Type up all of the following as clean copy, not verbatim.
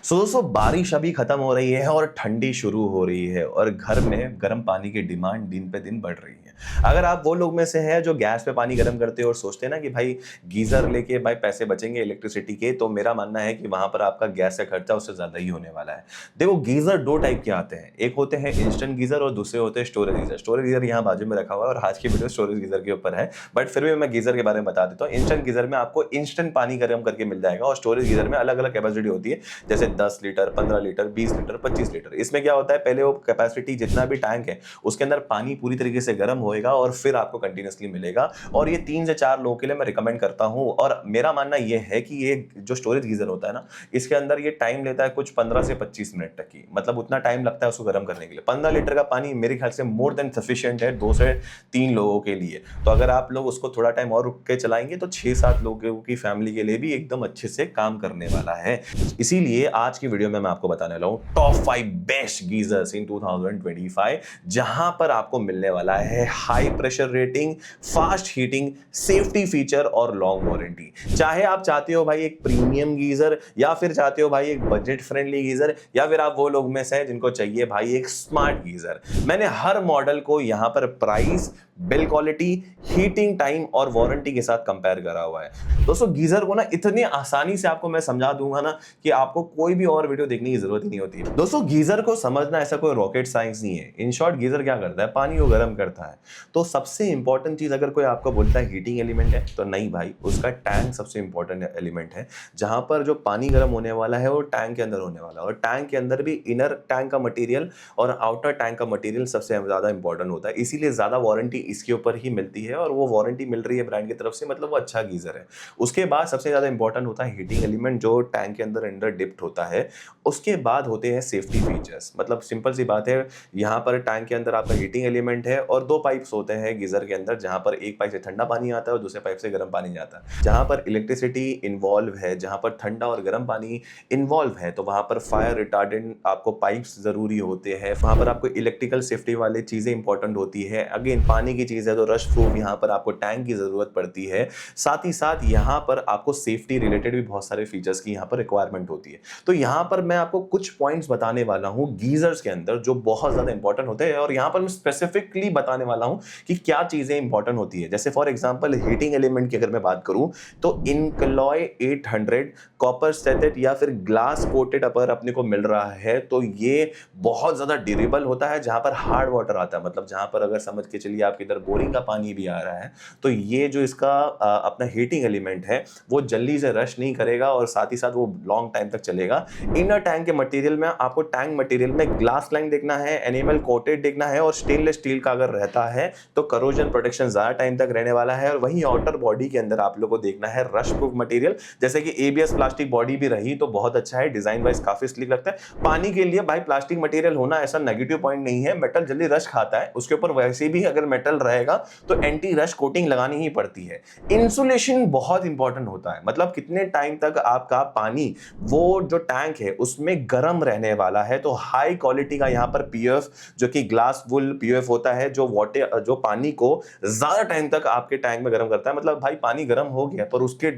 सो दोस्तों बारिश अभी खत्म हो रही है और ठंडी शुरू हो रही है और घर में गर्म पानी की डिमांड दिन पे दिन बढ़ रही है। अगर आप वो लोग में से हैं जो गैस पे पानी गर्म करते हो और सोचते हैं ना कि भाई गीजर लेके भाई पैसे बचेंगे इलेक्ट्रिसिटी के, तो मेरा मानना है कि वहां पर आपका गैस का खर्चा उससे ज्यादा ही होने वाला है। देखो गीजर दो टाइप के आते हैं, एक होते हैं इंस्टेंट गीजर और दूसरे होते हैं स्टोरेज गीजर। स्टोरेज गीजर यहाँ बाजू में रखा हुआ है और आज की वीडियो स्टोरेज गीजर के ऊपर है, बट फिर भी मैं गीजर के बारे में बता देता हूँ। इंस्टेंट गीजर में आपको इंस्टेंट पानी गर्म करके मिल जाएगा और स्टोरेज गीजर में अलग अलग कैपेसिटी होती है, जैसे 10 लीटर, 15 लीटर, 20 लीटर, 25 लीटर। इसमें क्या होता है, पहले वो कैपेसिटी जितना भी टैंक है उसके अंदर पानी पूरी तरीके से गर्म होएगा और फिर आपको कंटिन्यूअसली मिलेगा। और ये 3 से 4 लोगों के लिए मैं रिकमेंड करता हूं। और मेरा मानना ये है कि ये जो स्टोरेज गीजर होता है ना, इसके अंदर ये टाइम लेता है कुछ 15 से 25 मिनट तक की, मतलब उतना टाइम लगता है उसको गर्म करने के लिए। 15 लीटर का पानी मेरे ख्याल से मोर देन सफिशिएंट है 2 से 3 लोगों के लिए। तो अगर आप लोग उसको थोड़ा टाइम और रुक के चलाएंगे तो 6-7 लोगों की फैमिली के लिए भी एकदम अच्छे से काम करने वाला है। इसीलिए आज की वीडियो में मैं आपको बताने वाला हूं टॉप 5 बेस्ट गीजर्स इन 2025, जहां पर आपको मिलने वाला है high pressure rating, fast heating, safety feature और लॉन्ग वारंटी। चाहे आप चाहते हो भाई एक प्रीमियम गीजर, या फिर चाहते हो भाई एक बजट फ्रेंडली गीजर, या फिर आप वो लोग में से हैं जिनको चाहिए भाई एक स्मार्ट गीजर, मैंने हर मॉडल को यहां पर price, bill quality, heating time और वारंटी के साथ कंपेयर करा हुआ है। दोस्तों गीजर को ना इतनी आसानी से आपको मैं समझा दूंगा ना कि आपको कोई भी और वीडियो देखने की जरूरत ही नहीं होती है। दोस्तों गीजर को समझना ऐसा कोई रॉकेट साइंस नहीं है। इन शॉर्ट गीजर क्या करता है, पानी को गर्म करता है। तो सबसे इंपॉर्टेंट चीज अगर कोई आपको बोलता है हीटिंग एलिमेंट है, तो नहीं भाई, उसका टैंक सबसे इंपॉर्टेंट एलिमेंट है। जहां पर जो पानी गर्म होने वाला है वो टैंक के अंदर होने वाला है, और टैंक के अंदर भी इनर टैंक का मटेरियल और आउटर टैंक का मटेरियल सबसे ज्यादा इंपॉर्टेंट होता है। इसीलिए ज्यादा वारंटी इसके ऊपर ही मिलती है, और वो वारंटी मिल रही है ब्रांड की तरफ से, मतलब वो अच्छा गीजर है। उसके बाद सबसे ज्यादा इंपॉर्टेंट होता है हीटिंग एलिमेंट, जो टैंक के अंदर डिप्ट होता है। उसके बाद होते हैं सेफ्टी फीचर्स। मतलब सिंपल सी बात है, यहाँ पर टैंक के अंदर आपका हीटिंग एलिमेंट है और 2 पाइप्स होते हैं गीजर के अंदर, जहां पर एक पाइप से ठंडा पानी आता है और दूसरे पाइप से गर्म पानी जाता है। जहां पर इलेक्ट्रिसिटी इन्वॉल्व है, जहां पर ठंडा और गर्म पानी इन्वॉल्व है, तो वहां पर फायर रिटार्डेंट आपको पाइप्स जरूरी होते हैं। वहां पर आपको इलेक्ट्रिकल सेफ्टी वाली चीजें इंपॉर्टेंट होती है। अगेन पानी की चीज है तो रश प्रूफ यहाँ पर आपको टैंक की जरूरत पड़ती है। साथ ही साथ यहाँ पर आपको सेफ्टी रिलेटेड भी बहुत सारे फीचर्स की यहाँ पर रिक्वायरमेंट होती है। तो यहाँ पर मैं आपको कुछ पॉइंट्स बताने वाला हूँ गीजर्स के अंदर जो बहुत ज्यादा इंपॉर्टेंट होते हैं, और यहाँ पर मैं स्पेसिफिकली बताने वाला हूँ कि क्या चीजें इंपॉर्टेंट होती है। जैसे फॉर एग्जांपल हीटिंग एलिमेंट की अगर मैं बात करूं, तो इनकलॉय 800 कॉपर सेटेड या फिर ग्लास कोटेड अपर अपने को मिल रहा है, तो ये बहुत ज्यादा ड्यूरेबल होता है। जहां पर हार्ड वाटर आता है, मतलब जहां पर अगर समझ के चलिए आपके इधर बोरिंग का पानी भी आ रहा है, तो ये जो इसका अपना हीटिंग एलिमेंट है वो जल्दी से रश नहीं करेगा, और साथ ही साथ वो लॉन्ग टाइम तक चलेगा। इनर टैंक के मटेरियल में आपको टैंक मटेरियल में ग्लास लाइन देखना है, एनिमल कोटेड देखना है, और स्टेनलेस स्टील का अगर रहता है तो करोजन प्रोटेक्शन ज्यादा टाइम तक रहने वाला है। और वहीं आउटर बॉडी के अंदर आप लोग को देखना है रश प्रूफ मटेरियल, जैसे कि एबीएस प्लास्टिक बॉडी भी रही तो बहुत अच्छा है, डिजाइन वाइज काफी स्लिक लगता है। पानी के लिए भाई प्लास्टिक मटेरियल होना ऐसा नेगेटिव पॉइंट नहीं है, मेटल जल्दी रश खाता है, उसके ऊपर वैसे भी अगर मेटल रहेगा तो एंटी रश कोटिंग लगानी ही पड़ती है। इंसुलेशन बहुत इंपॉर्टेंट होता है, मतलब कितने टाइम तक आपका पानी वो जो टैंक है उसमें गर्म रहने वाला है। तो हाई क्वालिटी का यहाँ पर पीयूएफ, जो कि ग्लास वुल पीयूएफ होता है, जो वाटर जो पानी को ज्यादा टाइम तक आपके टैंक में गर्म करता है। मतलब भाई पानी गर्म हो गया पर उसके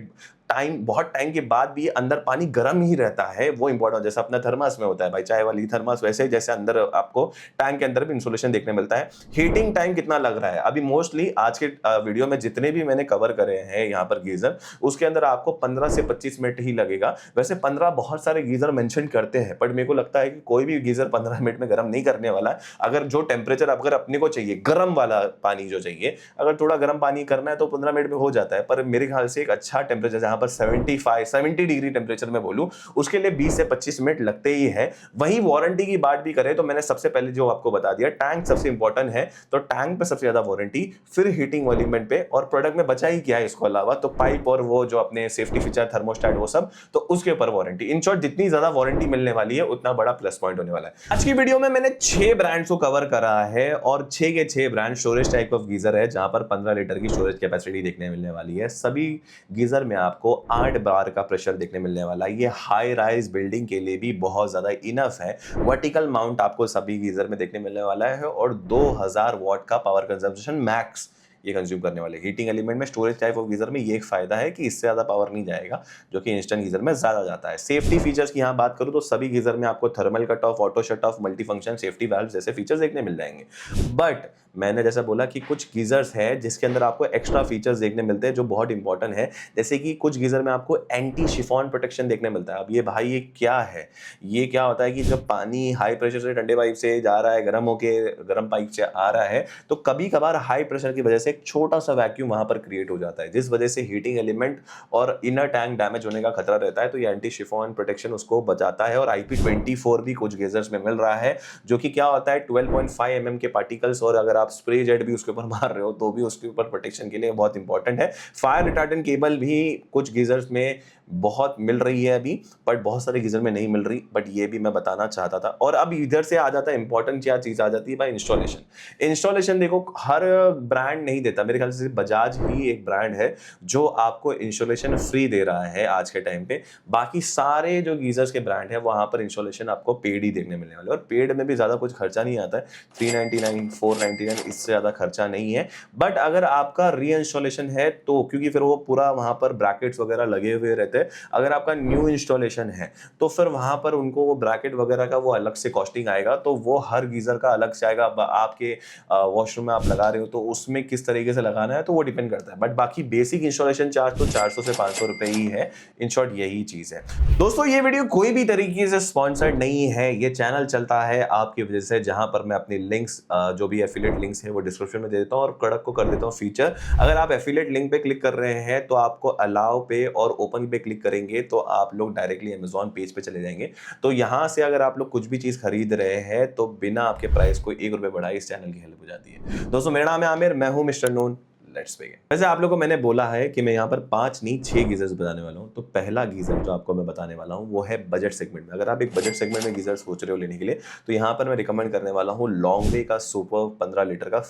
बहुत टाइम के बाद भी अंदर पानी गर्म ही रहता है, वो इंपॉर्टेंट। जैसे अपना थर्मस में होता है भाई, चाय वाली थर्मस, वैसे जैसे अंदर आपको टैंक के अंदर भी इंसुलेशन देखने मिलता है। हीटिंग टाइम कितना लग रहा है, अभी मोस्टली आज के वीडियो में जितने भी मैंने कवर करे हैं यहाँ पर गीजर, उसके अंदर आपको 15 से 25 मिनट ही लगेगा। वैसे 15 बहुत सारे गीजर मेंशन करते हैं, बट मेरे को लगता है कि कोई भी गीजर 15 मिनट में गर्म नहीं करने वाला है। अगर जो टेम्परेचर अगर अपने को चाहिए, गर्म वाला पानी जो चाहिए, अगर थोड़ा गर्म पानी करना है तो 15 मिनट में हो जाता है। पर मेरे ख्याल से एक अच्छा टेम्परेचर जहां पर 70 डिग्री टेम्परेचर में बोलूं, उसके लिए 20 से 25 मिनट लगते ही है। वहीं वारंटी की बात भी करें तो मैंने सबसे पहले जो आपको बता दिया, टैंक सबसे इंपॉर्टेंट है, तो टैंक पे सबसे ज्यादा वारंटी, फिर हीटिंग एलिमेंट पे, और प्रोडक्ट में बचा ही क्या है इसको अलावा, तो पाइप और वो जो अपने सेफ्टी फीचर थर्मोस्टेट वो सब, तो उसके ऊपर वारंटी। इन शॉर्ट जितनी ज्यादा वारंटी मिलने वाली है उतना बड़ा प्लस पॉइंट होने वाला है। आज की वीडियो में मैंने 6 ब्रांड्स को कवर करा है, और 6 के 6 brand storage type of geyser है, जहां पर 15 लीटर की स्टोरेज कैपेसिटी देखने मिलने वाली है। सभी गीजर में आपको 8 बार का प्रेशर देखने मिलने वाला है। ये हाई राइज बिल्डिंग के लिए भी बहुत ज्यादा इनफ है। वर्टिकल माउंट आपको सभी गीजर में देखने मिलने वाला है, और 2000 वॉट का पावर कंजम्पशन मैक्स ये कंज्यूम करने वाले। हीटिंग एलिमेंट में स्टोरेज टाइप ऑफ गीजर में ये एक फायदा है कि इससे ज़्यादा पावर नहीं जाएगा, जो कि इंस्टेंट गीजर में ज़्यादा जाता है। सेफ्टी फीचर्स की यहाँ बात करूँ तो सभी गीजर में आपको thermal cut off, auto shut off, multi function, safety valve जैसे फीचर्स देखने मिल जाएंगे। बट मैंने जैसा बोला कि कुछ गीजर्स है जिसके अंदर आपको एक्स्ट्रा फीचर्स देखने मिलते हैं जो बहुत इंपॉर्टेंट है। जैसे कि कुछ गीजर में आपको एंटी शिफॉन प्रोटेक्शन देखने मिलता है। अब ये भाई ये क्या है? ये क्या होता है कि जब पानी हाई प्रेशर से ठंडे पाइप से जा रहा है, गर्म होके गर्म पाइप से आ रहा है, तो कभी कभार हाई प्रेशर की वजह से एक छोटा सा वैक्यूम वहां पर क्रिएट हो जाता है, जिस वजह से हीटिंग एलिमेंट और इनर टैंक डैमेज होने का खतरा रहता है। तो ये एंटी शिफॉन प्रोटेक्शन उसको बचाता है। और IP24 भी कुछ गीजर्स में मिल रहा है, जो कि क्या होता है 12.5 mm के पार्टिकल्स, और अगर आप स्प्रे जेट भी उसके ऊपर मार रहे हो तो भी उसके ऊपर प्रोटेक्शन के लिए बहुत इंपॉर्टेंट है। फायर रिटार्डेंट केबल भी कुछ गीजर्स में बहुत मिल रही है अभी, बट बहुत सारे गीजर में नहीं मिल रही, बट ये भी मैं बताना चाहता था। और अब इधर से आ जाता है इंपॉर्टेंट क्या चीज आ जाती है भाई, इंस्टॉलेशन। इंस्टॉलेशन देखो हर ब्रांड नहीं देता, मेरे ख्याल से बजाज ही एक ब्रांड है जो आपको इंस्टॉलेशन फ्री दे रहा है आज के टाइम पे। बाकी सारे जो गीजर्स के ब्रांड है वहां पर इंस्टॉलेशन आपको पेड ही देखने मिलने वाले, और पेड में भी ज्यादा कुछ खर्चा नहीं आता है, 399 499 इससे ज्यादा खर्चा नहीं है। बट अगर आपका री इंस्टॉलेशन है तो, क्योंकि फिर वो पूरा वहां पर ब्रैकेट्स वगैरह लगे हुए रहते हैं, अगर आपका न्यू इंस्टॉलेशन है तो फिर वहां पर उनको वो ब्रैकेट वगैरह का वो अलग से कॉस्टिंग आएगा, तो वो हर गीजर का अलग से आएगा। आपके वॉशरूम में आप लगा रहे हो तो उसमें किस तरीके से लगाना है तो वो डिपेंड करता है। बट बाकी बेसिक इंस्टॉलेशन चार्ज तो 400 से 500 रुपए ही है। इन शॉर्ट यही चीज है दोस्तों। ये वीडियो कोई भी तरीके से स्पॉन्सर्ड नहीं है, ये चैनल चलता है आपकी वजह से, जहां पर मैं अपनी लिंक्स जो भी एफिलिएट लिंक्स है वो डिस्क्रिप्शन में दे देता हूं, और कड़क को कर देता हूं फीचर। अगर आप एफिलिएट लिंक पे क्लिक कर रहे हैं तो आपको अलाउ पे और ओपन पे क्लिक करेंगे तो आप लोग डायरेक्टली अमेजॉन पेज पे चले जाएंगे। तो यहां से अगर आप लोग कुछ भी चीज खरीद रहे हैं तो बिना आपके प्राइस को 1 रुपए बढ़ाए इस चैनल की हेल्प हो जाती है। दोस्तों मेरा नाम है आमिर, मैं हूं मिस्टर नून। Let's begin. वैसे आप लोगों को मैंने बोला है कि मैं यहाँ पर 5 नहीं 6 गीजर्स बताने वाला हूँ। तो पहला गीजर जो आपको मैं बताने वाला हूँ वो है बजट सेगमेंट में। अगर आप एक बजट सेगमेंट में गीजर सोच रहे हो लेने के लिए तो यहाँ पर मैं रिकमेंड करने वाला हूँ लॉन्गवे का सुपर 15 लीटर का।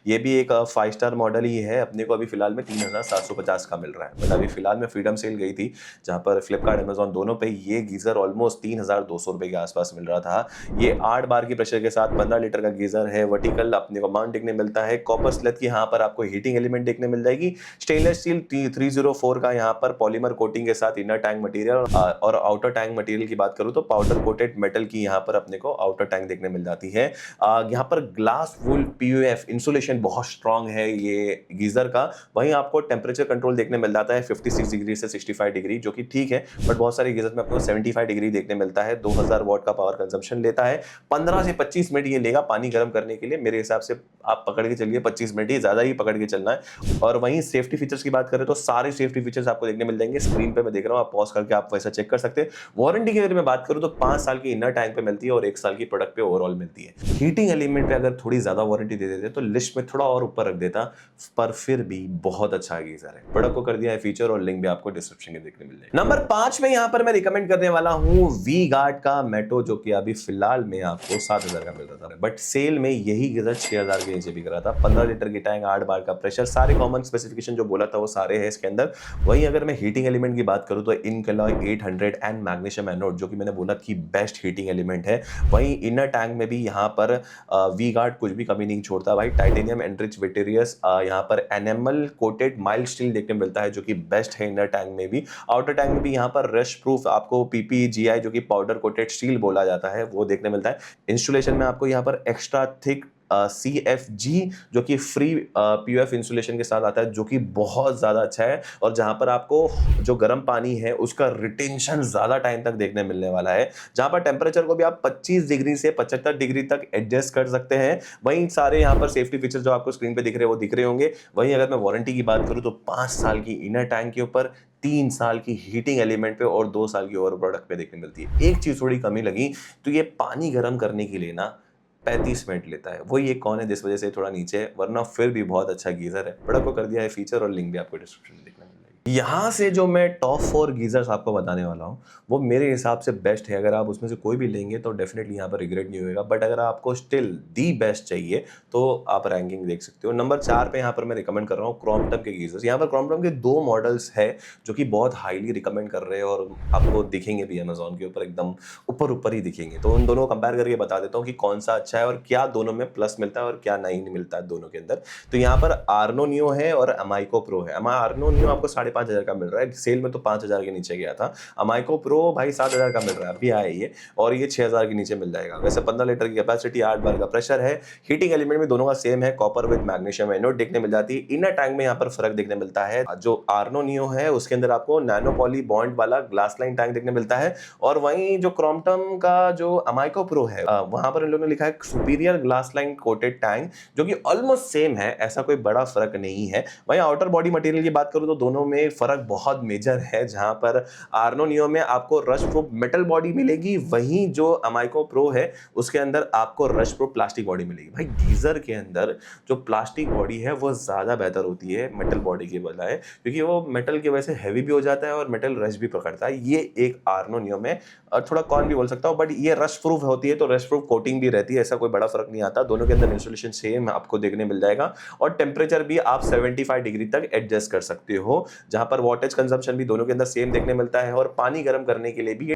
ये भी एक 5 स्टार मॉडल ही है, अपने को अभी फिलहाल में 3750 का मिल रहा है। बट अभी फिलहाल में फ्रीडम सेल गई थी जहाँ पर फ्लिपकार्ट अमेजॉन दोनों पे ये गीजर ऑलमोस्ट 3200 रुपए के आसपास मिल रहा था। ये 8 बार की प्रेशर के साथ 15 लीटर का गीजर है। वर्टिकल अपने को माउंट देखने मिलता है, कॉपर स्लेट की यहाँ पर आपको हीटिंग एलिमेंट देखने मिल जाएगी, स्टेनलेस स्टील 304 का यहाँ पर पॉलीमर कोटिंग के साथ इनर टैंक मटेरियल, और आउटर टैंक मटेरियल की बात करूं तो पाउडर कोटेड मेटल की यहाँ पर अपने को आउटर टैंक देखने मिल जाती है। यहाँ पर ग्लास वूल PUF इंसुलेशन बहुत स्ट्रांग है ये गीजर का। वहीं आपको टेम्परेचर कंट्रोल देखने मिल जाता है 56 डिग्री से 65 डिग्री, जो कि ठीक है, बट बहुत सारे गीजर में आपको 75 डिग्री देखने मिलता है। 2000 वॉट का पावर कंजम्पशन लेता है। 15 से 25 मिनट ये लेगा पानी गर्म करने के लिए। मेरे हिसाब से आप पकड़ के चलिए 25 मिनट ही, ज्यादा ही पकड़ के चलना है। और वहीं सेफ्टी फीचर्स की बात करें तो सारे सेफ्टी फीचर्स आपको देखने मिल जाएंगे स्क्रीन पे, मैं देख रहा हूं, आप पॉज करके आप वैसा चेक कर सकते हैं। वारंटी के बारे में बात करूं तो 5 साल की इनर टैंक पे मिलती है और 1 साल की प्रोडक्ट पे ओवरऑल मिलती है। हीटिंग एलिमेंट पे अगर थोड़ी ज्यादा वारंटी दे देते तो लिस्ट में थोड़ा और ऊपर रख देता, पर फिर भी बहुत अच्छा गीजर है। प्रोडक्ट को कर दिया है फीचर, और लिंक भी आपको डिस्क्रिप्शन में देखने मिल जाएगा। नंबर 5 में यहां पर मैं रिकमेंड करने वाला हूं वी गार्ड का मेटो, जो कि अभी फिलहाल में आपको 7000 का मिल रहा था, बट सेल में यही गीजर 6000 के नीचे बिक रहा था। 15 लीटर की टैंक, 8 बार का प्रेशर, सारे कॉमन स्पेसिफिकेशन जो बोला था वो सारे हैं इसके अंदर। वहीं अगर मैं हीटिंग एलिमेंट की बात करूं तो इनकलॉय 800 एंड मैग्नीशियम एनोड, जो कि मैंने बोला कि बेस्ट हीटिंग एलिमेंट है। वहीं इनर टैंक में भी यहाँ पर वी गार्ड कुछ भी कमी नहीं छोड़ता भाई। टाइटेनियम एनरिच विटेरियस, यहाँ पर एनेमल कोटेड माइल्ड स्टील देखने मिलता है, जो कि बेस्ट है इनर टैंक में भी। आउटर टैंक में भी यहाँ पर रश प्रूफ आपको PPGI, जो कि पाउडर कोटेड स्टील बोला जाता है, वो देखने मिलता है। इंस्टॉलेशन में आपको यहाँ पर एक्स्ट्रा थिक CFG, जो कि फ्री PUF इंसुलेशन के साथ आता है, जो कि बहुत ज्यादा अच्छा है। और जहां पर आपको जो गर्म पानी है उसका रिटेंशन ज्यादा टाइम तक देखने मिलने वाला है, जहां पर टेम्परेचर को भी आप 25 डिग्री से 75 डिग्री तक एडजस्ट कर सकते हैं। वहीं सारे यहाँ पर सेफ्टी फीचर जो आपको स्क्रीन पे दिख रहे हैं वो दिख रहे होंगे। वहीं अगर मैं वारंटी की बात करूं तो 5 साल की इनर टैंक के ऊपर, 3 साल की हीटिंग एलिमेंट पे और 2 साल की ओवर प्रोडक्ट पे देखने मिलती है। एक चीज थोड़ी कमी लगी, तो ये पानी गर्म करने के लिए ना 35 मिनट लेता है। वही एक कौन है जिस वजह से थोड़ा नीचे है, वरना फिर भी बहुत अच्छा गीजर है। प्रोडक्ट को कर दिया है फीचर, और लिंक भी आपको डिस्क्रिप्शन में देखने मिल जाएगी। यहाँ से जो मैं टॉप 4 गीज़र्स आपको बताने वाला हूँ, वो मेरे हिसाब से बेस्ट है। अगर आप उसमें से कोई भी लेंगे तो डेफ़िनेटली यहाँ पर रिग्रेट नहीं होएगा। बट अगर आपको स्टिल दी बेस्ट चाहिए, तो आप रैंकिंग देख सकते हो। नंबर 4 पे यहाँ पर मैं रिकमेंड कर रहा हूँ क्रॉम्पटन के गीज़र्स। यहाँ पर क्रॉम्पटन के 2 मॉडल्स हैं, जो कि बहुत हाईली रिकमेंड कर रहे हैं और आपको दिखेंगे भी अमेज़न के ऊपर एकदम ऊपर-ऊपर ही दिखेंगे। तो उन दोनों को कंपेयर करके बता देता हूँ कि कौन-सा अच्छा है और क्या दोनों में प्लस मिलता है और क्या नहीं मिलता है दोनों के अंदर। तो यहाँ पर आर्नो नियो है और अमाइको प्रो है। आर्नो नियो आपको 5,500 का मिल रहा है, सेल में तो 5,000 के नीचे गया था। अमाइको प्रो भाई 7,000 का मिल रहा है, अभी आया ये, और ये 6,000 के नीचे मिल जाएगा। वैसे 15 लीटर की कैपेसिटी, 8 बार का प्रेशर है। हीटिंग एलिमेंट भी दोनों का सेम है, कॉपर विद मैग्नीशियम एनोड देखने मिल जाती है। इनर टैंक में यहाँ पर फर्क देखने मिलता है। जो आर्नो नियो है उसके अंदर आपको नैनो पॉली बॉन्ड वाला ग्लास लाइन टैंक देखने मिलता है, और वहीं जो क्रॉम्पटन का जो अमाइको प्रो है वहां पर इन लोगों ने लिखा है superior glass line coated tank, जो कि ऑलमोस्ट सेम है, ऐसा कोई बड़ा फर्क नहीं है। वहीं आउटर बॉडी मटेरियल की बात करूं तो दोनों में फर्क बहुत मेजर है। जहां पर आर्नो नियो में आपको रस्ट प्रूफ मेटल बॉडी मिलेगी, वहीं जो अमाइको प्रो है उसके अंदर आपको रस्ट प्रूफ प्लास्टिक बॉडी मिलेगी। भाई गीजर के अंदर जो प्लास्टिक बॉडी है वो ज्यादा बेहतर होती है मेटल बॉडी के बजाय, क्योंकि वो मेटल की वजह से हैवी भी हो जाता है और मेटल रस्ट भी पकड़ता है। ये एक आर्नो नियो में थोड़ा कौन भी बोल सकता हूँ, बट ये रस्ट प्रूफ होती है तो रस्ट प्रूफ कोटिंग भी रहती है, ऐसा कोई बड़ा फर्क नहीं आता। दोनों के अंदर इंस्टॉलेशन सेम आपको देखने मिल जाएगा, और टेम्परेचर भी आप 75 डिग्री तक एडजस्ट कर सकते हो, जहां पर वाटेज कंजम्पशन भी दोनों के अंदर सेम देखने मिलता है, और पानी गर्म करने के लिए भी ये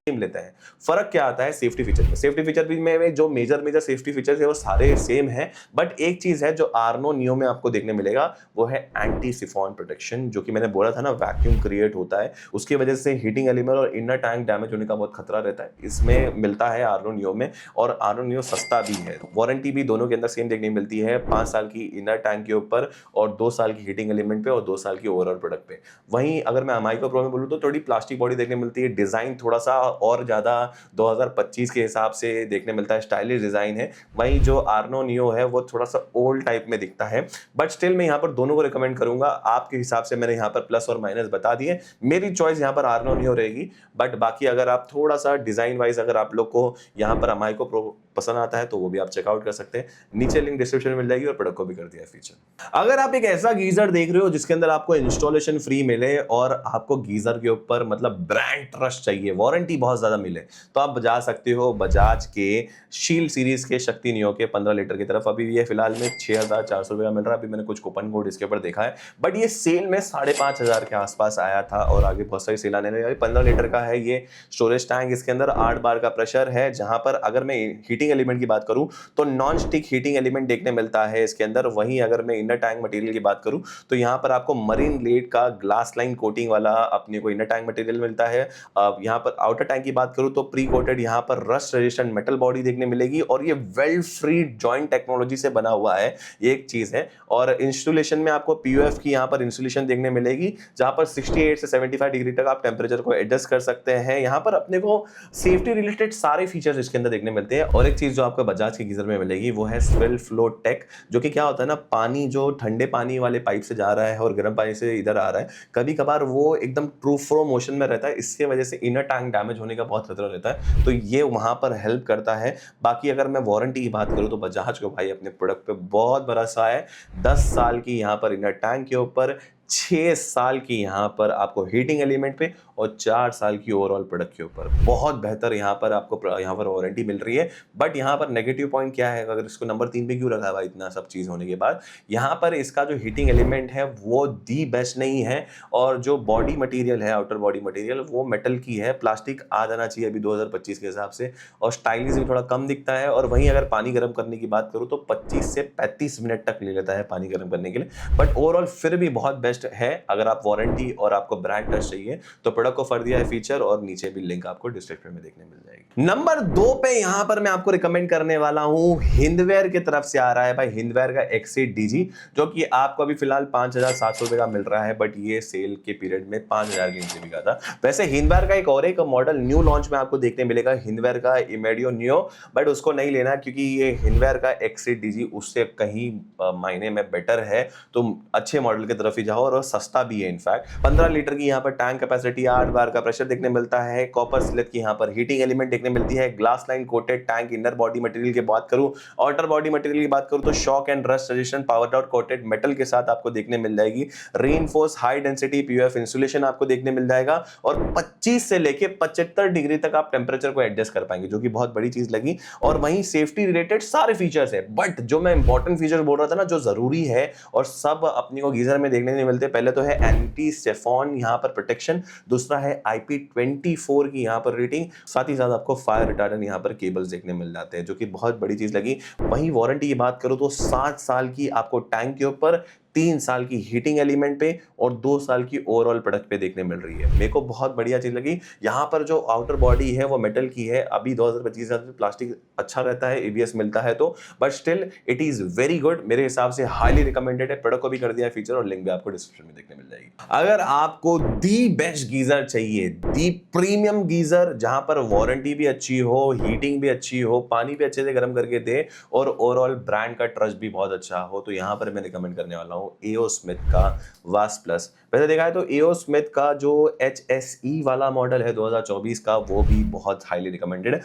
सेम लेता है। फर्क क्या आता है सेफ्टी फीचर में? सेफ्टी फीचर भी में जो मेजर सेफ्टी फीचर्स है वो सारे सेम है, बट एक चीज है जो आर्नो नियो में आपको देखने मिलेगा, वो है एंटी सिफॉन प्रोटेक्शन। जो कि मैंने बोला था ना, वैक्यूम क्रिएट होता है, उसकी वजह से हीटिंग एलिमेंट और इनर टैंक डैमेज होने का बहुत खतरा रहता है, इसमें मिलता है आर्नो नियो में। और आर्नो नियो सस्ता भी है। वारंटी भी दोनों के अंदर सेम देखने मिलती है, 5 साल की इनर टैंक के ऊपर और 2 साल की हीटिंग एलिमेंट पे और 2 साल की ओवरऑल प्रोडक्ट पे। वहीं अगर मैं अमाइको प्रो में बोलूँ तो थोड़ी प्लास्टिक बॉडी देखने मिलती है, डिजाइन थोड़ा सा और ज्यादा 2025 के हिसाब से देखने मिलता है, स्टाइलिश डिजाइन है। वहीं जो आर्नो नियो है वो थोड़ा सा ओल्ड टाइप में दिखता है, बट स्टिल मैं यहाँ पर दोनों को रिकमेंड करूंगा। आपके हिसाब से मैंने यहाँ पर प्लस और माइनस बता दिए, मेरी चॉइस यहाँ पर आर्नो नियो रहेगी। बट बाकी अगर आप थोड़ा सा डिजाइन वाइज अगर आप लोग को यहाँ पर अमाइको प्रो पसंद आता है तो वो भी आप चेकआउट कर सकते हैं, नीचे लिंक डिस्क्रिप्शन में मिल जाएगी, और प्रोडक्ट को भी कर दिया है फीचर। अगर आप एक ऐसा गीजर देख रहे हो जिसके अंदर आपको इंस्टॉलेशन फ्री मिले और आपको गीजर के ऊपर मतलब ब्रांड ट्रस्ट चाहिए, वारंटी बहुत ज्यादा मिले, तो आप जा सकते हो बजाज के शील्ड सीरीज के शक्ति नियो के 15 लीटर की तरफ। अभी ये फिलहाल में 6,400 रुपये का मिल रहा है, अभी मैंने कुछ कूपन कोड इसके ऊपर देखा है, बट ये सेल में 5,500 के आसपास आया था, और आगे बहुत सारी सेल आने लगी। 15 लीटर का है ये स्टोरेज टैंक, इसके अंदर 8 बार का प्रेशर है। जहां पर अगर मैं हीटिंग एलिमेंट की बात करूं तो नॉन स्टिक हीटिंग एलिमेंट देखने मिलता है इसके अंदर। वहीं अगर मैं इनर टैंक मटेरियल की बात करूं तो यहां पर आपको मरीन लेड का ग्लास लाइन कोटिंग वाला अपने को इनर टैंक मटेरियल मिलता है। यहां पर आउटर टैंक की बात करूं तो प्री कोटेड यहां पर रस्ट रेजिस्टेंट मेटल बॉडी देखने मिलेगी, और ये वेल्ड फ्री जॉइंट टेक्नोलॉजी से बना हुआ है, ये एक चीज है। और इंस्टॉलेशन में आपको पीयूएफ की यहां पर इंस्टॉलेशन देखने मिलेगी, जहां पर 68 से 75 डिग्री तक आप टेम्परेचर को एडजस्ट कर सकते हैं। यहां पर अपने को सेफ्टी रिलेटेड सारे फीचर्स इसके अंदर देखने मिलते हैं। और एक चीज जो आपको बजाज के गीजर में मिलेगी वो है स्वेल फ्लो टेक, जो कि क्या होता है ना, पानी जो ठंडे पानी वाले पाइप से जा रहा है और गर्म पानी से इधर आ रहा है, कभी कभार वो एकदम ट्रू फ्लो मोशन में रहता है, इसके वजह से इनर टैंक डैमेज होने का बहुत खतरा रहता है, तो ये वहां पर हेल्प करता है। बाकी अगर मैं वारंटी की बात करूं तो बजाज को भाई अपने प्रोडक्ट पे बहुत भरोसा है। 10 साल की यहाँ पर इनर टैंक के ऊपर, 6 साल की यहाँ पर आपको हीटिंग एलिमेंट पे, और 4 साल की ओवरऑल प्रोडक्ट के ऊपर बहुत बेहतर यहाँ पर आपको यहाँ पर वारंटी मिल रही है। बट यहाँ पर नेगेटिव पॉइंट क्या है, अगर इसको नंबर 3 पे क्यों रखा है भाई इतना सब चीज़ होने के बाद, यहाँ पर इसका जो हीटिंग एलिमेंट है वो दी बेस्ट नहीं है, और जो बॉडी मटेरियल है, आउटर बॉडी मटेरियल, वो मेटल की है, प्लास्टिक आ जाना चाहिए अभी 2025 के हिसाब से, और स्टाइलिश भी थोड़ा कम दिखता है। और वहीं अगर पानी गर्म करने की बात करूँ तो 25 से 35 मिनट तक ले लेता है पानी गर्म करने के लिए, बट ओवरऑल फिर भी बहुत बेस्ट है। अगर आप वारंटी और आपको ब्रांड टच चाहिए तो प्रोडक्ट को फर दिया है फीचर, और नीचे भी लिंक आपको डिस्क्रिप्शन में देखने मिल जाएगी। नंबर 2 पे यहां पर मैं आपको रिकमेंड करने वाला हूं, हिंदवेयर की तरफ से आ रहा है भाई, हिंदवेयर का एक्सीड डीजी, जो कि आपको अभी फिलहाल 5,700 रुपए का मिल रहा है, बट ये सेल के पीरियड में 5,000 के नीचे बिका था। वैसे हिंदवेयर का एक और एक मॉडल न्यू लॉन्च में आपको देखने मिलेगा, हिंदवेयर का इमेडियो नियो, बट उसको नहीं लेना क्योंकि ये हिंदवेयर का एक्सीड डीजी उससे कहीं मायने में बेटर है, तो अच्छे मॉडल की तरफ ही जाओ। और सस्ता भी है। इनफैक्ट 15 लीटर की यहाँ पर टैंक कैपेसिटी, 8 बार का प्रेशर देखने मिलता है, कॉपर स्लिप की यहाँ पर हीटिंग एलिमेंट देखने मिलती है, glass line coated tank. Inner body material की बात करूं, आउटर बॉडी मटेरियल की बात करूं तो shock and rust resistant power dot coated metal के साथ आपको देखने मिल जाएगी। Reinforce high density PUF insulation आपको देखने मिल जाएगा और 25 से लेके 75 डिग्री तक आप टेंपरेचर को एडजस्ट कर पाएंगे, जो कि बहुत बड़ी चीज लगी। और वहीं सेफ्टी रिलेटेड सारे फीचर्स है, बट जो मैं इंपॉर्टेंट फीचर बोल रहा था ना, जो जरूरी है और सब अपने को गीजर में देखने नहीं मिलते, पहले तो है एंटी स्टेफॉन यहाँ पर प्रोटेक्शन, दूसरा है IP24 की यहाँ पर रेटिंग, साथ ही साथ आपको फायर रिटार्डेंट यहाँ पर केबल्स देखने मिल जाते हैं, जो कि बहुत बड़ी चीज लगी। वहीं वारंटी की बात करूं तो 7 साल की आपको टैंक के ऊपर, 3 साल की हीटिंग एलिमेंट पे और 2 साल की ओवरऑल प्रोडक्ट पे देखने मिल रही है। मेरे को बहुत बढ़िया चीज लगी। यहाँ पर जो आउटर बॉडी है वो मेटल की है। अभी 2025 में प्लास्टिक अच्छा रहता है, एबीएस मिलता है तो, but still it is very good. मेरे हिसाब से हाईली रिकमेंडेड है। प्रोडक्ट को भी कर दिया फीचर और लिंक भी आपको डिस्क्रिप्शन में देखने मिल जाएगी। अगर आपको दी बेस्ट गीजर चाहिए, दी प्रीमियम गीजर जहां पर वारंटी भी अच्छी हो, हीटिंग भी अच्छी हो, पानी भी अच्छे से गर्म करके दे और ओवरऑल ब्रांड का ट्रस्ट भी बहुत अच्छा हो, तो यहां पर मैं रिकमेंड करने वाला हूं एओ स्मिथ का वास्ट प्लस। वैसे देखा है तो एओ स्मिथ का जो HSE वाला मॉडल है 2024 का, वो भी बहुत हाईली रिकमेंडेड है।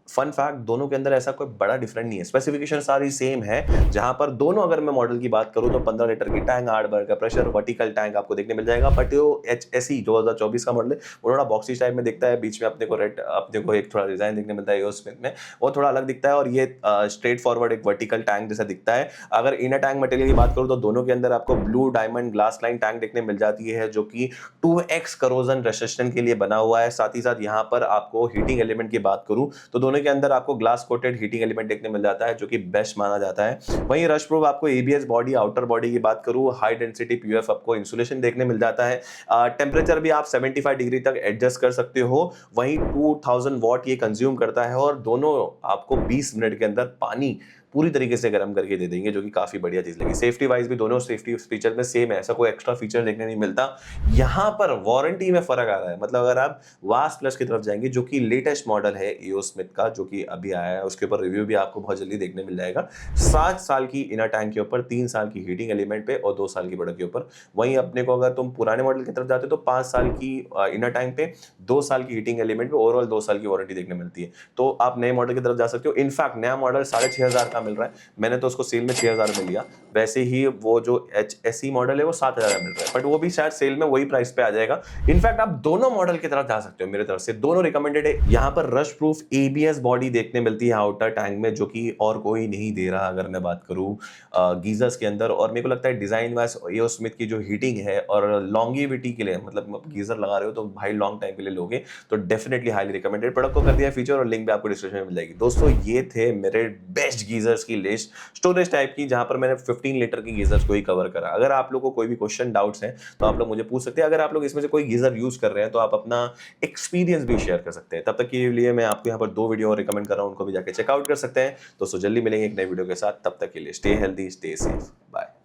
फन फैक्ट, दोनों के अंदर ऐसा कोई बड़ा डिफरेंट नहीं है, स्पेसिफिकेशन सारी सेम है। जहां पर दोनों, अगर मैं मॉडल की बात करूं तो 15 लीटर की टैंक, 8 बार का प्रेशर, वर्टिकल टैंक आपको देखने मिल जाएगा। बट जो HSE 2024 का मॉडल है वो थोड़ा बॉक्सी टाइप में दिखता है, बीच में अपने को रेड, अपने को एक थोड़ा डिजाइन देखने मिलता है स्मिथ में, वो थोड़ा अलग दिखता है और ये स्ट्रेट फॉरवर्ड एक वर्टिकल टैंक जैसा दिखता है। अगर इनर टैंक मटेरियल की बात करूं तो दोनों के अंदर आपको blue diamond glass line tank देखने मिल जाती है, जो कि 2x करोजन रेसिस्टेंट के लिए बना हुआ है। साथ ही साथ यहाँ पर आपको हीटिंग एलिमेंट की बात करूं तो दोनों के अंदर आपको ग्लास कोटेड हीटिंग एलिमेंट देखने मिल जाता है, जो कि बेस्ट माना जाता है। वहीं रश प्रूफ आपको एबीएस बॉडी, आउटर बॉडी की बात करूं, हाई डेंसिटी पीयूएफ आपको इंसुलेशन देखने मिल जाता है। टेंपरेचर भी आप 75 डिग्री तक एडजस्ट कर सकते हो। वहीं 2000 वॉट ये कंज्यूम करता है और दोनों आपको 20 मिनट के अंदर पानी पूरी तरीके से गर्म करके दे देंगे, जो कि काफी बढ़िया चीज लगी। सेफ्टी वाइज भी दोनों सेफ्टी फीचर में सेम है, ऐसा कोई एक्स्ट्रा फीचर देखने नहीं मिलता। यहां पर वारंटी में फर्क आ रहा है, मतलब अगर आप वास्ट प्लस की तरफ जाएंगे, जो कि लेटेस्ट मॉडल है एओ स्मिथ का, जो कि अभी आया है, उसके ऊपर रिव्यू भी आपको बहुत जल्दी देखने मिल जाएगा। 7 साल की इनर टैंक के ऊपर, 3 साल की हीटिंग एलिमेंट पे और 2 साल की प्रोडक्ट के ऊपर। वहीं अपने को अगर तुम पुराने मॉडल की तरफ जाते हो तो 5 साल की इनर टैंक पे, 2 साल की हीटिंग एलिमेंट पे, ओवरऑल 2 साल की वारंटी देखने मिलती है। तो आप नए मॉडल की तरफ जा सकते हो। इनफैक्ट नया मॉडल 6500 का मिल रहा है, मैंने तो उसको सेल में 6000 में लिया। वैसे ही वो जो HSE मॉडल है वो 7000 में मिल रहा है, बट वो भी शायद सेल में वही प्राइस पे आ जाएगा। इनफैक्ट आप दोनों मॉडल की तरफ जा सकते हो, मेरे तरफ से दोनों रिकमेंडेड है। यहाँ पर रश प्रूफ एबीएस बॉडी देखने मिलती है आउटर टैंक में, जो कि और कोई नहीं दे रहा अगर मैं बात करूं गीजर्स के अंदर। और मेरे को लगता है डिजाइन वाइज एओ स्मिथ की जो हीटिंग है और लॉन्गेविटी के लिए, मतलब गीजर लगा रहे हो तो भाई लॉन्ग टाइम के लिए लोगे तो डेफिनेटली हाईली रिकमेंडेड। प्रोडक्ट को कर दिया फीचर और लिंक भी आपको डिस्क्रिप्शन में मिल जाएगी। दोस्तों ये थे मेरे बेस्ट गीजर्स की लिस्ट, स्टोरेज टाइप की, जहां पर मैंने 15 लीटर की गीजर्स को ही कवर करा। अगर आप लोगों को कोई भी क्वेश्चन डाउट्स हैं तो आप लोग मुझे पूछ सकते हैं। अगर आप लोग इसमें से कोई गीजर यूज कर रहे हैं तो आप अपना एक्सपीरियंस भी शेयर कर सकते हैं। तब तक के लिए मैं आपको यहाँ पर 2 वीडियो और रिकमेंड कर रहा हूँ, उनको भी जाके चेकआउट कर सकते हैं। दोस्तों जल्दी मिलेंगे एक नए वीडियो के साथ, तब तक के लिए stay healthy, stay safe, bye.